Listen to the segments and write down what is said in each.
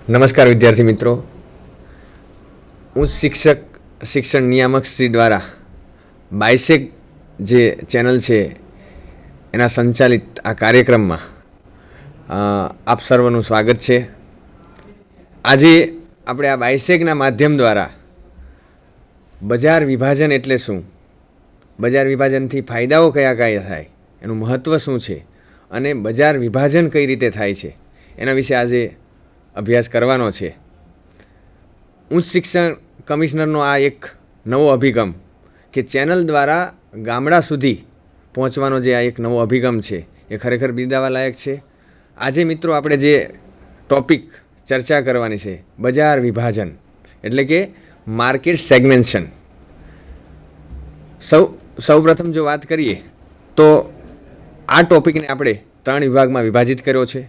નમસ્કાર વિદ્યાર્થી મિત્રો, હું શિક્ષણ નિયામક શ્રી દ્વારા બાયસેગ જે ચેનલ છે એના સંચાલિત આ કાર્યક્રમમાં આપ સર્વનું સ્વાગત છે. આજે આપણે આ બાયસેગના માધ્યમ દ્વારા બજાર વિભાજન એટલે શું, બજાર વિભાજનથી ફાયદાઓ કયા કયા થાય, એનું મહત્ત્વ શું છે અને બજાર વિભાજન કઈ રીતે થાય છે એના વિશે આજે અભ્યાસ કરવાનો છે. ઉચ્ચ શિક્ષણ કમિશનરનો આ એક નવો અભિગમ કે ચેનલ દ્વારા ગામડા સુધી પહોંચવાનો જે આ એક નવો અભિગમ છે એ ખરેખર બિરદાવવા લાયક છે. આજે મિત્રો આપણે જે ટૉપિક ચર્ચા કરવાની છે બજાર વિભાજન એટલે કે માર્કેટ સેગમેન્શન. સૌપ્રથમ જો વાત કરીએ તો આ ટૉપિકને આપણે 3 વિભાગમાં વિભાજિત કર્યો છે.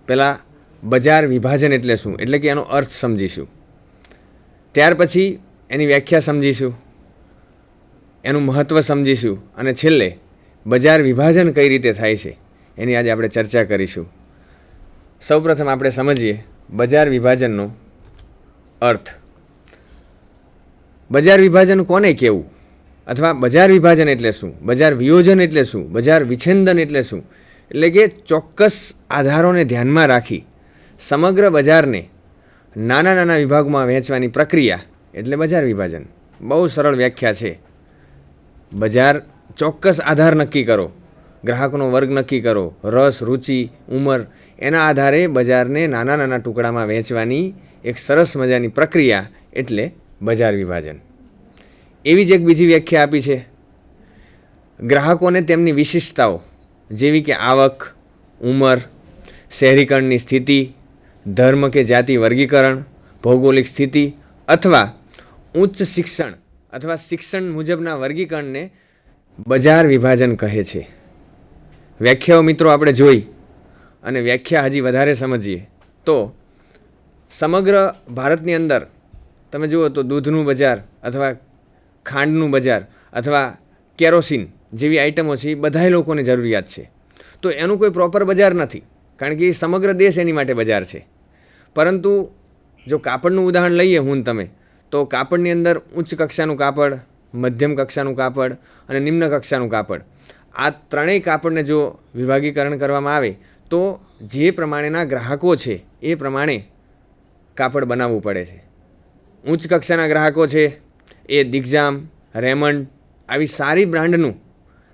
પહેલાં બજાર વિભાજન એટલે શું, એટલે કે એનો અર્થ સમજીશું. ત્યાર પછી એની વ્યાખ્યા સમજીશું, એનું મહત્ત્વ સમજીશું અને છેલ્લે બજાર વિભાજન કઈ રીતે થાય છે એની આજે આપણે ચર્ચા કરીશું. સૌપ્રથમ આપણે સમજીએ બજાર વિભાજનનો અર્થ. બજાર વિભાજન કોને કહેવું અથવા બજાર વિભાજન એટલે શું, બજાર વિયોજન એટલે શું, બજાર વિચ્છેદન એટલે શું, એટલે કે ચોક્કસ આધારોને ધ્યાનમાં રાખી સમગ્ર બજારને નાના નાના વિભાગમાં વહેંચવાની પ્રક્રિયા એટલે બજાર વિભાજન. બહુ સરળ વ્યાખ્યા છે. બજાર ચોક્કસ આધાર નક્કી કરો, ગ્રાહકનો વર્ગ નક્કી કરો, રસ, રુચિ, ઉંમર, એના આધારે બજારને નાના નાના ટુકડામાં વહેંચવાની એક સરસ મજાની પ્રક્રિયા એટલે બજાર વિભાજન. એવી જ એક બીજી વ્યાખ્યા આપી છે, ગ્રાહકોને તેમની વિશિષ્ટતાઓ જેવી કે આવક, ઉંમર, શહેરીકરણની સ્થિતિ, ધર્મ કે જાતિ વર્ગીકરણ, ભૌગોલિક સ્થિતિ અથવા ઉચ્ચ શિક્ષણ અથવા શિક્ષણ મુજબના વર્ગીકરણને બજાર વિભાજન કહે છે. વ્યાખ્યાઓ મિત્રો આપણે જોઈ અને વ્યાખ્યા હજી વધારે સમજીએ તો સમગ્ર ભારતની અંદર તમે જુઓ તો દૂધનું બજાર અથવા ખાંડનું બજાર અથવા કેરોસીન જેવી આઇટમો છે એ બધાય લોકોને જરૂરિયાત છે. તો એનું કોઈ પ્રોપર બજાર નથી, કારણ કે એ સમગ્ર દેશ એની માટે બજાર છે. પરંતુ જો કાપડનું ઉદાહરણ લઈએ હું તમે, તો કાપડની અંદર ઉચ્ચ કક્ષાનું કાપડ, મધ્યમ કક્ષાનું કાપડ અને નિમ્ન કક્ષાનું કાપડ, આ ત્રણેય કાપડને જો વિભાગીકરણ કરવામાં આવે તો જે પ્રમાણેના ગ્રાહકો છે એ પ્રમાણે કાપડ બનાવવું પડે છે. ઉચ્ચ કક્ષાના ગ્રાહકો છે એ દિગ્જામ, રેમંડ આવી સારી બ્રાન્ડનું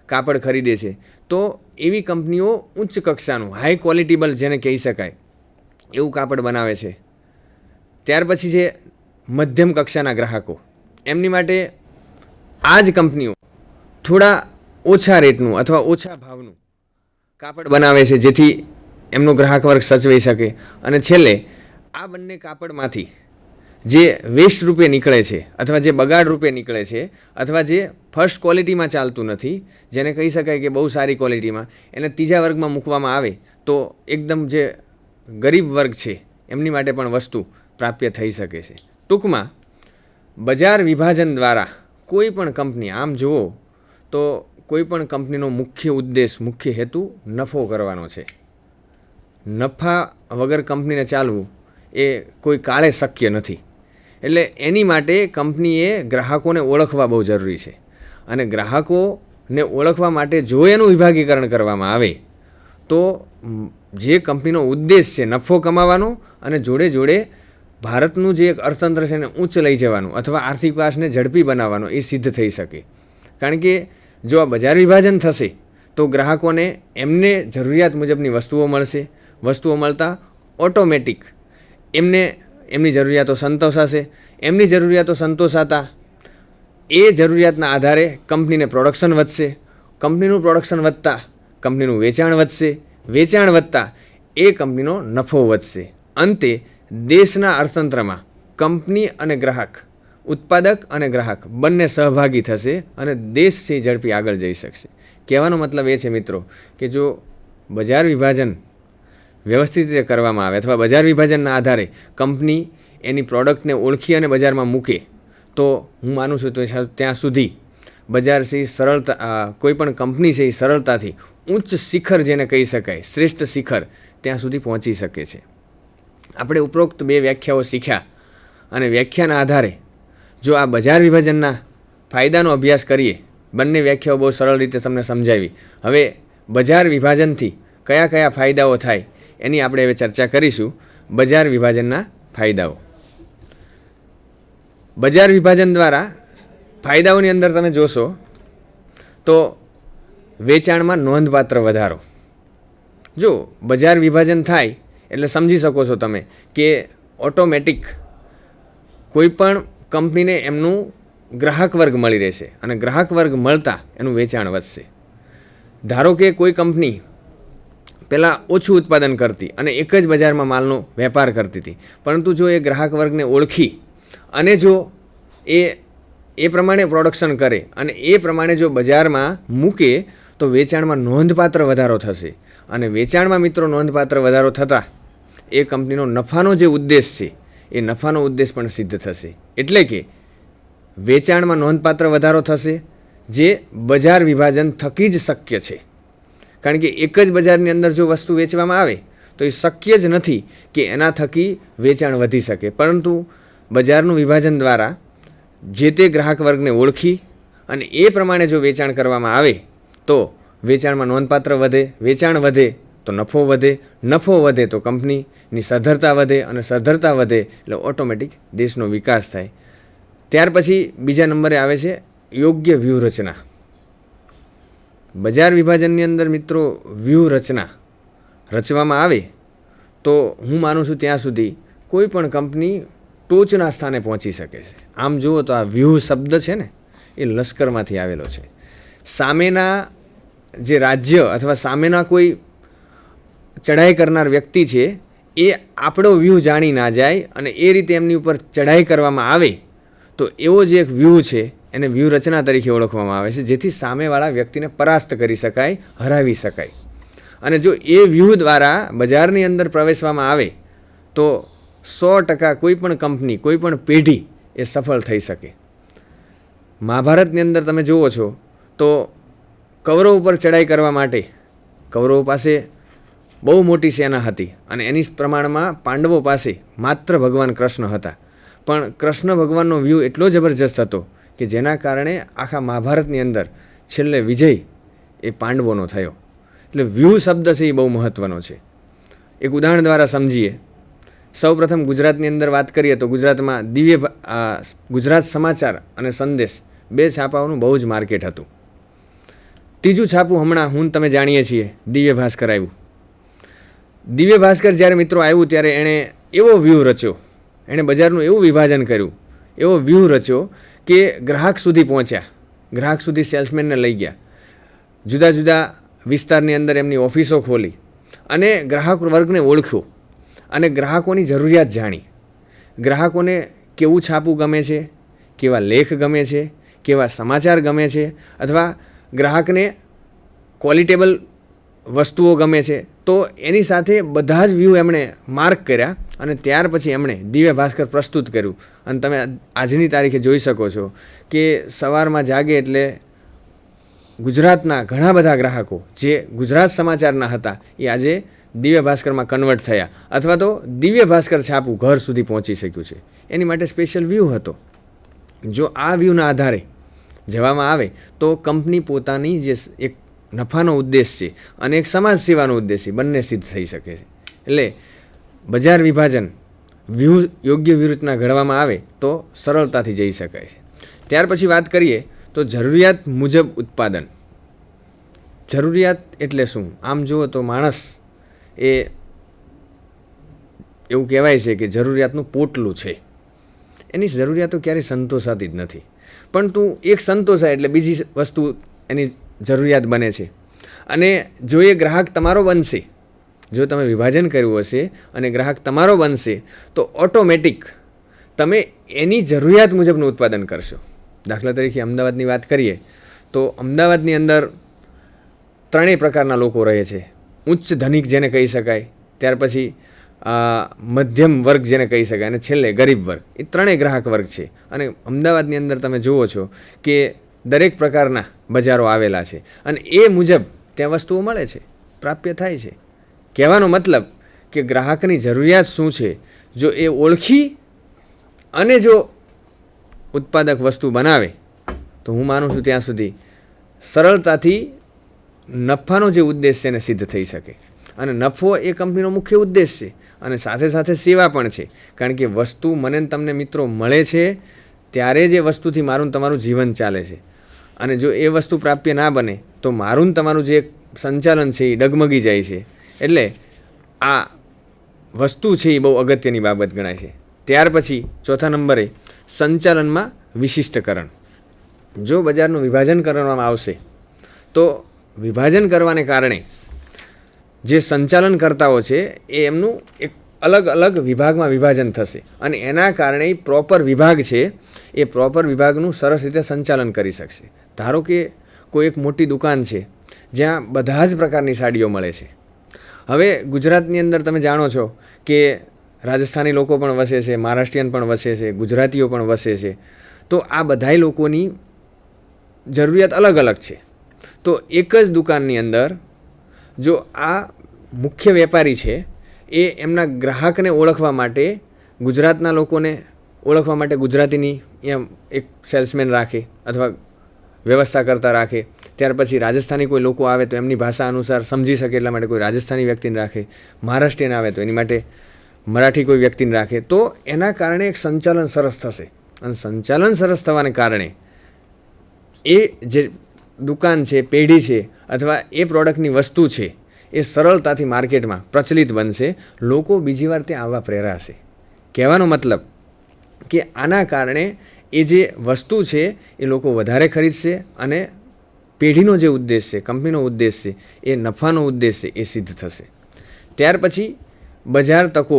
કાપડ ખરીદે છે. તો એવી કંપનીઓ ઉચ્ચ કક્ષાનું હાઈ ક્વોલિટીબલ જેને કહી શકાય એવું કાપડ બનાવે છે. ત્યાર પછી છે મધ્યમ કક્ષાના ગ્રાહકો, એમની માટે આ જ કંપનીઓ થોડા ઓછા રેટનું અથવા ઓછા ભાવનું કાપડ બનાવે છે જેથી એમનો ગ્રાહક વર્ગ સચવાઈ શકે. અને છેલ્લે આ બંને કાપડમાંથી જે વેસ્ટ રૂપે નીકળે છે અથવા જે બગાડ રૂપે નીકળે છે અથવા જે ફર્સ્ટ ક્વોલિટીમાં ચાલતું નથી, જેને કહી શકાય કે બહુ સારી ક્વોલિટીમાં, એને ત્રીજા વર્ગમાં મૂકવામાં આવે તો એકદમ જે ગરીબ વર્ગ છે એમની માટે પણ વસ્તુ પ્રાપ્ય થઈ શકે છે. ટૂંકમાં બજાર વિભાજન દ્વારા કોઈ પણ કંપની, આમ જુઓ તો કોઈ પણ કંપનીનો મુખ્ય ઉદ્દેશ, મુખ્ય હેતુ નફો કરવાનો છે. નફા વગર કંપનીને ચાલવું એ કોઈ કાળે શક્ય નથી. એટલે એની માટે કંપનીએ ગ્રાહકોને ઓળખવા બહુ જરૂરી છે. અને ગ્રાહકોને ઓળખવા માટે જો એનું વિભાગીકરણ કરવામાં આવે તો જે કંપનીનો ઉદ્દેશ છે નફો કમાવાનો અને જોડે જોડે ભારતનું જે એક અર્થતંત્ર છે એને ઊંચ લઈ જવાનું અથવા આર્થિક વિકાસને ઝડપી બનાવવાનો એ સિદ્ધ થઈ શકે. કારણ કે જો આ બજાર વિભાજન થશે તો ગ્રાહકોને એમને જરૂરિયાત મુજબની વસ્તુઓ મળશે. વસ્તુઓ મળતા ઓટોમેટિક એમને એમની જરૂરિયાતો સંતોષાશે. એમની જરૂરિયાતો સંતોષાતા એ જરૂરિયાતના આધારે કંપનીને પ્રોડક્શન વધશે. કંપનીનું પ્રોડક્શન વધતા કંપનીનું વેચાણ વધશે. વેચાણ વધતા એ કંપનીનો નફો વધશે. અંતે દેશના અર્થતંત્રમાં કંપની અને ગ્રાહક, ઉત્પાદક અને ગ્રાહક બંને સહભાગી થશે અને દેશથી ઝડપી આગળ જઈ શકશે. કહેવાનો મતલબ એ છે મિત્રો કે જો બજાર વિભાજન વ્યવસ્થિત રીતે કરવામાં આવે અથવા બજાર વિભાજનના આધારે કંપની એની પ્રોડક્ટને ઓળખી અને બજારમાં મૂકે તો હું માનું છું તો ત્યાં સુધી બજાર છે સરળતા, કોઈ પણ કંપની છે એ સરળતાથી ઉચ્ચ શિખર જેને કહી શકાય, શ્રેષ્ઠ શિખર ત્યાં સુધી પહોંચી શકે છે. આપણે ઉપરોક્ત 2 વ્યાખ્યાઓ શીખ્યા અને વ્યાખ્યાના આધારે જો આ બજાર વિભાજનના ફાયદાનો અભ્યાસ કરીએ, બંને વ્યાખ્યાઓ બહુ સરળ રીતે તમને સમજાવી. હવે બજાર વિભાજનથી કયા કયા ફાયદાઓ થાય એની આપણે હવે ચર્ચા કરીશું. બજાર વિભાજનના ફાયદાઓ. બજાર વિભાજન દ્વારા ફાયદાઓની અંદર તમે જોશો તો વેચાણમાં નોંધપાત્ર વધારો. જો બજાર વિભાજન થાય એટલે સમજી શકો છો તમે કે ઓટોમેટિક કોઈ પણ કંપનીને એમનું ગ્રાહક વર્ગ મળી રહેશે અને ગ્રાહક વર્ગ મળતા એનું વેચાણ વધશે. ધારો કે કોઈ કંપની પહેલાં ઓછું ઉત્પાદન કરતી અને એક જ બજારમાં માલનો વેપાર કરતી હતી, પરંતુ જો એ ગ્રાહક વર્ગને ઓળખી અને જો એ પ્રમાણે પ્રોડક્શન કરે અને એ પ્રમાણે જો બજારમાં મૂકે તો વેચાણમાં નોંધપાત્ર વધારો થશે. અને વેચાણમાં મિત્રો નોંધપાત્ર વધારો થતાં એ કંપનીનો નફાનો જે ઉદ્દેશ છે એ નફાનો ઉદ્દેશ પણ સિદ્ધ થશે. એટલે કે વેચાણમાં નોંધપાત્ર વધારો થશે, જે બજાર વિભાજન થકી જ શક્ય છે. કારણ કે એક જ બજારની અંદર જો વસ્તુ વેચવામાં આવે તો એ શક્ય જ નથી કે એના થકી વેચાણ વધી શકે. પરંતુ બજારનું વિભાજન દ્વારા જે તે ગ્રાહક વર્ગને ઓળખી અને એ પ્રમાણે જો વેચાણ કરવામાં આવે તો વેચાણમાં નોંધપાત્ર વધે, વેચાણ વધે તો નફો વધે, નફો વધે તો કંપનીની સદ્ધરતા વધે અને સદ્ધરતા વધે એટલે ઓટોમેટિક દેશનો વિકાસ થાય. ત્યાર પછી બીજા નંબરે આવે છે યોગ્ય વ્યૂહરચના. બજાર વિભાજનની અંદર મિત્રો વ્યૂહરચના રચવામાં આવે તો હું માનું છું ત્યાં સુધી કોઈ પણ કંપની ટોચના સ્થાને પહોંચી શકે છે. આમ જુઓ તો આ વ્યૂહ શબ્દ છે ને એ લશ્કરમાંથી આવેલો છે. સામેના જે રાજ્ય અથવા સામેના કોઈ ચઢાઈ કરનાર વ્યક્તિ છે એ આપણો વ્યૂહ જાણી ના જાય અને એ રીતે એમની ઉપર ચઢાઈ કરવામાં આવે તો એવો જે એક વ્યૂહ છે એને વ્યૂહરચના તરીકે ઓળખવામાં આવે છે, જેથી સામેવાળા વ્યક્તિને પરાસ્ત કરી શકાય, હરાવી શકાય. અને જો એ વ્યૂહ દ્વારા બજારની અંદર પ્રવેશવામાં આવે તો 100% કોઈ પણ કંપની, કોઈ પણ પેઢી એ સફળ થઈ શકે. મહાભારતની અંદર તમે જુઓ છો તો કૌરવ ઉપર ચડાઈ કરવા માટે કૌરવો પાસે બહુ મોટી સેના હતી અને એની પ્રમાણમાં પાંડવો પાસે માત્ર ભગવાન કૃષ્ણ હતા. પણ કૃષ્ણ ભગવાનનો વ્યૂહ એટલો જબરજસ્ત હતો કે જેના કારણે આખા મહાભારતની અંદર છેલ્લે વિજય એ પાંડવોનો થયો. એટલે વ્યૂહ શબ્દ છે એ બહુ મહત્ત્વનો છે. એક ઉદાહરણ દ્વારા સમજીએ. સૌપ્રથમ ગુજરાતની અંદર વાત કરીએ તો ગુજરાતમાં ગુજરાત સમાચાર અને સંદેશ 2 છાપાઓનું બહુ જ માર્કેટ હતું. ત્રીજું છાપું હમણાં હું તમે જાણીએ છીએ દિવ્ય ભાસ્કર આવ્યું. દિવ્ય ભાસ્કર જ્યારે મિત્રો આવ્યું ત્યારે એણે એવો વ્યૂહ રચ્યો, એણે બજારનું એવું વિભાજન કર્યું, એવો વ્યૂહ રચ્યો કે ગ્રાહક સુધી પહોંચ્યા, ગ્રાહક સુધી સેલ્સમેનને લઈ ગયા, જુદા જુદા વિસ્તારની અંદર એમની ઓફિસો ખોલી અને ગ્રાહક વર્ગને ઓળખ્યો અને ગ્રાહકોની જરૂરિયાત જાણી. ગ્રાહકોને કેવું છાપવું ગમે છે, કેવા લેખ ગમે છે, કેવા સમાચાર ગમે છે, અથવા ગ્રાહકને ક્વોલિટેબલ વસ્તુઓ ગમે છે, તો એની સાથે બધા જ વ્યૂહ એમણે માર્ક કર્યા અને ત્યાર પછી એમણે દિવ્ય ભાસ્કર પ્રસ્તુત કર્યું. અને તમે આજની તારીખે જોઈ શકો છો કે સવારમાં જાગે એટલે ગુજરાતના ઘણા બધા ગ્રાહકો જે ગુજરાત સમાચારના હતા એ આજે દિવ્ય ભાસ્કરમાં કન્વર્ટ થયા અથવા તો દિવ્ય ભાસ્કર છાપું ઘર સુધી પહોંચી શક્યું છે. એની માટે સ્પેશિયલ વ્યૂહ હતો. જો આ વ્યૂહના આધારે જવામાં આવે તો કંપની પોતાની જે એક નફાનો ઉદ્દેશ છે અને એક સમાજ સેવાનો ઉદ્દેશ છે બંને સિદ્ધ થઈ શકે છે. એટલે બજાર વિભાજન યોગ્ય વ્યૂહરચના ઘડવામાં આવે તો સરળતાથી જઈ શકાય છે. ત્યાર પછી વાત કરીએ તો જરૂરિયાત મુજબ ઉત્પાદન. જરૂરિયાત એટલે શું? આમ જુઓ તો માણસ એ એવું કહેવાય છે કે જરૂરિયાતનું પોટલું છે. એની જરૂરિયાતો ક્યારેય સંતોષાતી જ નથી. પરંતુ એક સંતોષાય એટલે બીજી વસ્તુ એની જરૂરિયાત બને છે. અને જો એ ગ્રાહક તમારો બનશે, જો તમે વિભાજન કર્યું હશે અને ગ્રાહક તમારો બનશે તો ઓટોમેટિક તમે એની જરૂરિયાત મુજબનું ઉત્પાદન કરશો. દાખલા તરીકે અમદાવાદની વાત કરીએ તો અમદાવાદની અંદર 3 પ્રકારના લોકો રહે છે. ઉચ્ચ ધનિક જેને કહી શકાય, ત્યાર પછી મધ્યમ વર્ગ જેને કહી શકાય અને છેલ્લે ગરીબ વર્ગ. એ 3 ગ્રાહક વર્ગ છે. અને અમદાવાદની અંદર તમે જુઓ છો કે દરેક પ્રકારના બજારો આવેલા છે અને એ મુજબ ત્યાં વસ્તુઓ મળે છે, પ્રાપ્ય થાય છે. કહેવાનો મતલબ કે ગ્રાહકની જરૂરિયાત શું છે, જો એ ઓળખી અને જો ઉત્પાદક વસ્તુ બનાવે તો હું માનું છું ત્યાં સુધી સરળતાથી નફાનો જે ઉદ્દેશ છે એને સિદ્ધ થઈ શકે. અને નફો એ કંપનીનો મુખ્ય ઉદ્દેશ છે અને સાથે સાથે સેવા પણ છે. કારણ કે વસ્તુ મને ને તમને મિત્રો મળે છે ત્યારે જ એ વસ્તુથી મારું ને તમારું જીવન ચાલે છે. અને જો એ વસ્તુ પ્રાપ્ય ના બને તો મારું ને તમારું જે સંચાલન છે એ ડગમગી જાય છે. એટલે આ વસ્તુ છે એ બહુ અગત્યની બાબત ગણાય છે. ત્યાર પછી ચોથા નંબરે સંચાલનમાં વિશિષ્ટકરણ. જો બજારનું વિભાજન કરવામાં આવશે તો વિભાજન કરવાને કારણે જે સંચાલનકર્તાઓ છે એ એમનું એક અલગ અલગ વિભાગમાં વિભાજન થશે અને એના કારણે પ્રોપર વિભાગ છે એ પ્રોપર વિભાગનું સરસ રીતે સંચાલન કરી શકશે. ધારો કે કોઈ એક મોટી દુકાન છે જ્યાં બધા જ પ્રકારની સાડીઓ મળે છે. હવે ગુજરાતની અંદર તમે જાણો છો કે રાજસ્થાની લોકો પણ વસે છે, મહારાષ્ટ્રીયન પણ વસે છે, ગુજરાતીઓ પણ વસે છે. તો આ બધાય લોકોની જરૂરિયાત અલગ અલગ છે. તો એક જ દુકાનની અંદર જો આ મુખ્ય વેપારી છે એ એમના ગ્રાહકને ઓળખવા માટે ગુજરાતના લોકોને ઓળખવા માટે ગુજરાતીની એમ એક સેલ્સમેન રાખે અથવા વ્યવસ્થા કરતા રાખે. ત્યાર પછી રાજસ્થાની કોઈ લોકો આવે તો એમની ભાષા અનુસાર સમજી શકે એટલા માટે કોઈ રાજસ્થાની વ્યક્તિને રાખે. મહારાષ્ટ્રીયન આવે તો એની માટે મરાઠી કોઈ વ્યક્તિને રાખે. તો એના કારણે એક સંચાલન સરસ થશે અને સંચાલન સરસ થવાને કારણે એ જે દુકાન છે, પેઢી છે અથવા એ પ્રોડક્ટની વસ્તુ છે એ સરળતાથી માર્કેટમાં પ્રચલિત બનશે. લોકો બીજી વાર ત્યાં આવવા પ્રેરાશે. કહેવાનો મતલબ કે આના કારણે એ જે વસ્તુ છે એ લોકો વધારે ખરીદશે અને પેઢીનો જે ઉદ્દેશ છે, કંપનીનો ઉદ્દેશ છે, એ નફાનો ઉદ્દેશ છે એ સિદ્ધ થશે. ત્યાર પછી બજાર તકો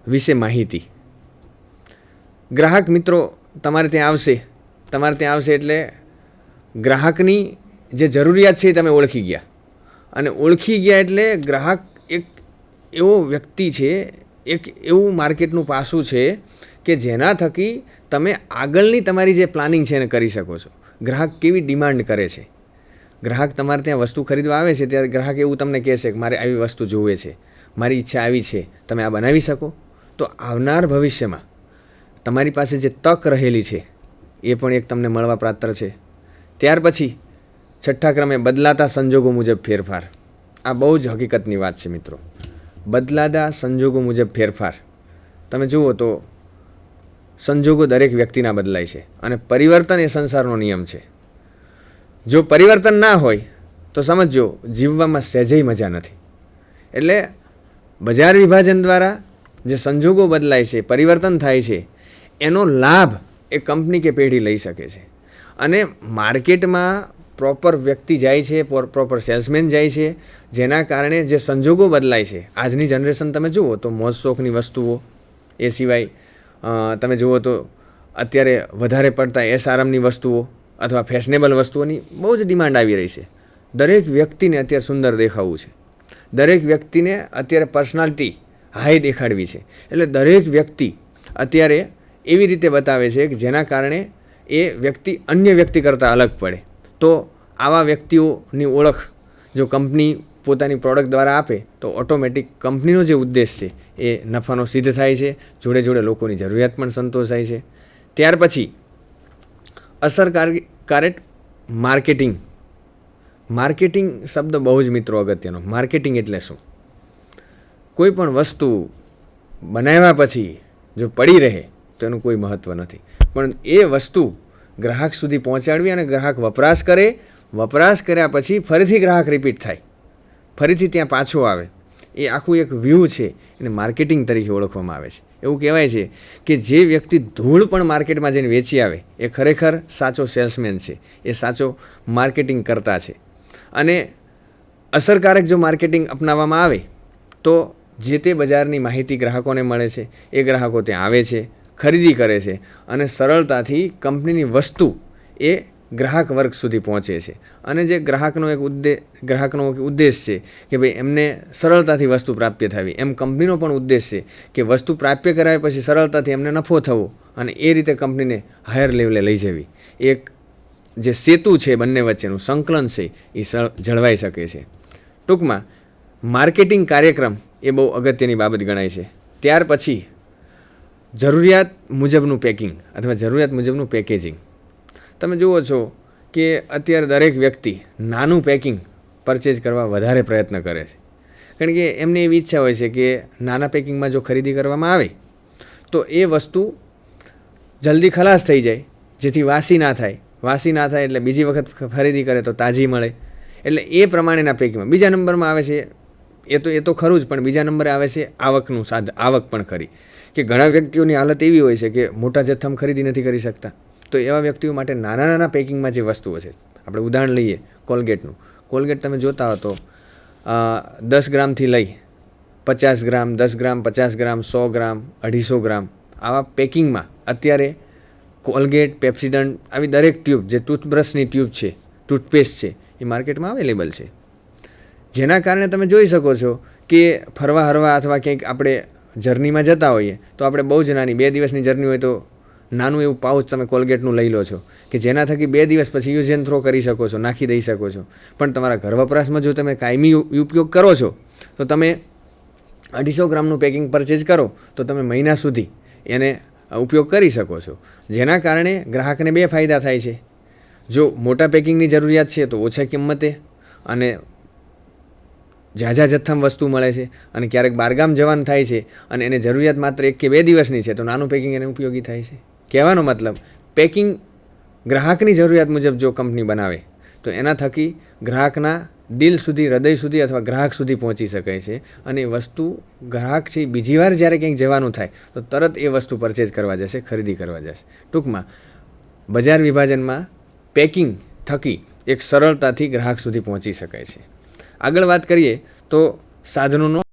વિશે માહિતી. ગ્રાહક મિત્રો તમારે ત્યાં આવશે એટલે ગ્રાહકની જે જરૂરિયાત છે એ તમે ઓળખી ગયા અને ઓળખી ગયા એટલે ગ્રાહક એક એવો વ્યક્તિ છે, એક એવું માર્કેટનું પાસું છે કે જેના થકી તમે આગળની તમારી જે પ્લાનિંગ છે એને કરી શકો છો. ગ્રાહક કેવી ડિમાન્ડ કરે છે. ગ્રાહક તમારે ત્યાં વસ્તુ ખરીદવા આવે છે ત્યારે ગ્રાહક એવું તમને કહેશે કે મારે આવી વસ્તુ જોઈએ છે, મારી ઈચ્છા આવી છે, તમે આ બનાવી શકો. તો આવનાર ભવિષ્યમાં તમારી પાસે જે તક રહેલી છે એ પણ એક તમને મળવા પાત્ર છે. ત્યાર પછી છઠ્ઠા ક્રમે બદલાતા સંજોગો મુજબ ફેરફાર. આ બહુ જ હકીકતની વાત છે મિત્રો. બદલાતા સંજોગો મુજબ ફેરફાર. તમે જુઓ તો સંજોગો દરેક વ્યક્તિના બદલાય છે અને પરિવર્તન એ સંસારનો નિયમ છે. જો પરિવર્તન ના હોય તો સમજો જીવવામાં સહેજેય મજા નથી. એટલે બજાર વિભાજન દ્વારા જે સંજોગો બદલાય છે, પરિવર્તન થાય છે, એનો લાભ એ કંપની કે પેઢી લઈ શકે છે. અને માર્કેટમાં પ્રોપર વ્યક્તિ જાય છે, પ્રોપર સેલ્સમેન જાય છે, જેના કારણે જે સંજોગો બદલાય છે. આજની જનરેશન તમે જુઓ તો મોજ શોખની વસ્તુઓ, એ સિવાય તમે જુઓ તો અત્યારે વધારે પડતા એસઆરામની વસ્તુઓ અથવા ફેશનેબલ વસ્તુઓની બહુ જ ડિમાન્ડ આવી રહી છે. દરેક વ્યક્તિને અત્યારે સુંદર દેખાવું છે, દરેક વ્યક્તિને અત્યારે પર્સનાલિટી હાઈ દેખાડવી છે. એટલે દરેક વ્યક્તિ અત્યારે એવી રીતે બતાવે છે કે જેના કારણે એ વ્યક્તિ અન્ય વ્યક્તિ કરતાં અલગ પડે. તો આવા વ્યક્તિઓની ઓળખ જો કંપની પોતાની પ્રોડક્ટ દ્વારા આપે તો ઓટોમેટિક કંપનીનો જે ઉદ્દેશ છે એ નફાનો સિદ્ધ થાય છે. જોડે જોડે લોકોની જરૂરિયાત પણ સંતોષાય છે. ત્યાર પછી અસરકારક માર્કેટિંગ. માર્કેટિંગ શબ્દ બહુ જ મિત્રો અગત્યનો. માર્કેટિંગ એટલે શું? કોઈ પણ વસ્તુ બનાવ્યા પછી જો પડી રહે તો એનું કોઈ મહત્ત્વ નથી, પણ એ વસ્તુ ગ્રાહક સુધી પહોંચાડવી અને ગ્રાહક વપરાશ કરે. વપરાશ કર્યા પછી ફરીથી ગ્રાહક રિપીટ થાય, ફરીથી ત્યાં પાછો આવે. એ આખું એક વ્યૂ છે એને માર્કેટિંગ તરીકે ઓળખવામાં આવે છે. એવું કહેવાય છે કે જે વ્યક્તિ ધૂળ પણ માર્કેટમાં જઈને વેચી આવે એ ખરેખર સાચો સેલ્સમેન છે, એ સાચો માર્કેટિંગ કરતા છે. અને અસરકારક જો માર્કેટિંગ અપનાવવામાં આવે તો જે તે બજારની માહિતી ગ્રાહકોને મળે છે, એ ગ્રાહકો ત્યાં આવે છે, ખરીદી કરે છે અને સરળતાથી કંપનીની વસ્તુ એ ગ્રાહક વર્ગ સુધી પહોંચે છે. અને જે ગ્રાહકનો એક ઉદ્દેશ છે કે ભાઈ એમને સરળતાથી વસ્તુ પ્રાપ્ય થવી, એમ કંપનીનો પણ ઉદ્દેશ છે કે વસ્તુ પ્રાપ્ય કરાવ્યા પછી સરળતાથી એમને નફો થવો અને એ રીતે કંપનીને હાયર લેવલે લઈ જવી. એક જે સેતુ છે બંને વચ્ચેનું સંકલન છે એ જળવાઈ શકે છે. ટૂંકમાં માર્કેટિંગ કાર્યક્રમ એ બહુ અગત્યની બાબત ગણાય છે. ત્યાર પછી જરૂરિયાત મુજબનું પેકિંગ અથવા જરૂરિયાત મુજબનું પેકેજિંગ. તમે જુઓ છો કે અત્યારે દરેક વ્યક્તિ નાનું પેકિંગ પરચેઝ કરવા વધારે પ્રયત્ન કરે છે, કારણ કે એમને એવી ઈચ્છા હોય છે કે નાના પેકિંગમાં જો ખરીદી કરવામાં આવે તો એ વસ્તુ જલ્દી ખલાસ થઈ જાય, જેથી વાસી ના થાય. વાસી ના થાય એટલે બીજી વખત ખરીદી કરે તો તાજી મળે. એટલે એ પ્રમાણેના પેકિંગમાં બીજા નંબરમાં આવે છે, એ તો ખરું જ, પણ બીજા નંબરે આવે છે આવકનું આવક પણ ખરી, કે ઘણા વ્યક્તિઓની હાલત એવી હોય છે કે મોટા જથ્થામાં ખરીદી નથી કરી શકતા. તો એવા વ્યક્તિઓ માટે નાના નાના પેકિંગમાં જે વસ્તુઓ છે, આપણે ઉદાહરણ લઈએ કોલગેટનું. કોલગેટ તમે જોતા હો તો 10 ગ્રામથી લઈ 50 ગ્રામ, 10 ગ્રામ, 50 ગ્રામ, 100 ગ્રામ, 250 ગ્રામ આવા પેકિંગમાં અત્યારે કોલગેટ, પેપ્સીડન્ટ આવી દરેક ટ્યુબ, જે ટૂથબ્રશની ટ્યુબ છે, ટૂથપેસ્ટ છે, એ માર્કેટમાં અવેલેબલ છે. જેના કારણે તમે જોઈ શકો છો કે ફરવા હરવા અથવા ક્યાંક આપણે જર્નીમાં જતા હોઈએ તો આપણે બહુ જ નાની 2 દિવસની જર્ની હોય તો નાનું એવું પાઉચ તમે કોલગેટનું લઈ લો છો, કે જેના થકી 2 દિવસ પછી યુઝ એન્ડ થ્રો કરી શકો છો, નાખી દઈ શકો છો. પણ તમારા ઘર વપરાશમાં જો તમે કાયમી ઉપયોગ કરો છો તો તમે 250 ગ્રામનું પેકિંગ પરચેઝ કરો તો તમે મહિના સુધી એને ઉપયોગ કરી શકો છો. જેના કારણે ગ્રાહકને 2 ફાયદા થાય છે. જો મોટા પેકિંગની જરૂરિયાત છે તો ઓછા કિંમતે અને ઝાઝા જથ્થામાં વસ્તુ મળે છે, અને ક્યારેક બહારગામ જવાનું થાય છે અને એને જરૂરિયાત માત્ર 1 કે 2 દિવસની છે તો નાનું પેકિંગ એને ઉપયોગી થાય છે. કહેવાનો મતલબ, પેકિંગ ગ્રાહકની જરૂરિયાત મુજબ જો કંપની બનાવે તો એના થકી ગ્રાહકના દિલ સુધી, હૃદય સુધી અથવા ગ્રાહક સુધી પહોંચી શકાય છે, અને એ વસ્તુ ગ્રાહક છે બીજી વાર જ્યારે ક્યાંક જવાનું થાય તો તરત એ વસ્તુ પરચેઝ કરવા જશે, ખરીદી કરવા જશે. ટૂંકમાં બજાર વિભાજનમાં પેકિંગ થકી એક સરળતાથી ગ્રાહક સુધી પહોંચી શકાય છે. આગળ વાત કરીએ તો સાધનોનો